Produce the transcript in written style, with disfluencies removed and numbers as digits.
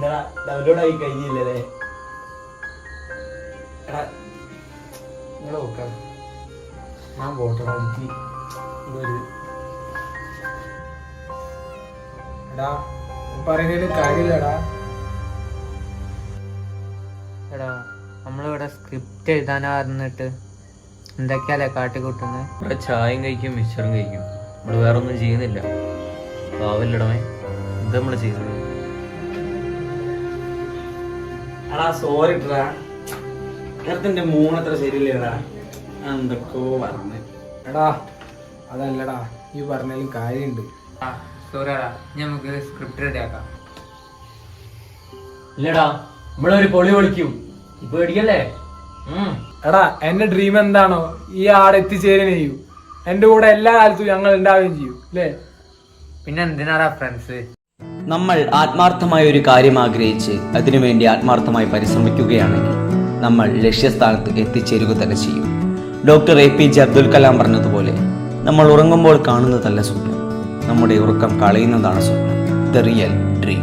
എന്താ ഡൗൺലോഡായി കഴിഞ്ഞില്ലല്ലേ? എടാ നിങ്ങൾ നോക്കാം, ഞാൻ പോട്ടെ. എടാ പറയുന്നതിന് കാര്യമില്ലടാ. എടാ നമ്മളിവിടെ സ്ക്രിപ്റ്റ് എഴുതാനാ പറഞ്ഞിട്ട് എന്തൊക്കെയല്ലേ കാട്ടിക്കൂട്ടുന്നത്? ഇവിടെ ചായയും കഴിക്കും മിച്ചറും കഴിക്കും, നമ്മള് വേറെ ഒന്നും ചെയ്യുന്നില്ല. പാവല്ലടമേ, എന്താ നമ്മള് ചെയ്തത്? എടാ സോറി ഇട്ടാ, നേരത്തെ മൂന്നത്ര ശരിയില്ലടാ, എന്തൊക്കെയോ പറഞ്ഞ്. എടാ അതല്ലടാ, ഈ പറഞ്ഞാലും കാര്യമുണ്ട്. ആ സോറിയാടാ, നമുക്ക് സ്ക്രിപ്റ്റ് റെഡി ആക്കാം. ഇല്ലടാ, നമ്മളൊരു പൊളി പൊളിക്കും, ഇപ്പൊ പേടിക്കല്ലേ? എടാ എന്റെ ഡ്രീം എന്താണോ ഈ ആടെ എത്തിച്ചേരുകയും ചെയ്യൂ. എന്റെ കൂടെ എല്ലാ കാലത്തും ഞങ്ങൾ ഉണ്ടാവുകയും ചെയ്യും അല്ലേ? പിന്നെ എന്തിനാടാ ഫ്രണ്ട്സ്? നമ്മൾ ആത്മാർത്ഥമായ ഒരു കാര്യം ആഗ്രഹിച്ച് അതിനുവേണ്ടി ആത്മാർത്ഥമായി പരിശ്രമിക്കുകയാണെങ്കിൽ നമ്മൾ ലക്ഷ്യസ്ഥാനത്ത് എത്തിച്ചേരുക തന്നെ ചെയ്യും. ഡോക്ടർ APJ അബ്ദുൽ കലാം പറഞ്ഞതുപോലെ, നമ്മൾ ഉറങ്ങുമ്പോൾ കാണുന്നതല്ല സ്വപ്നം, നമ്മുടെ ഉറക്കം കളയുന്നതാണ് സ്വപ്നം. The real dream.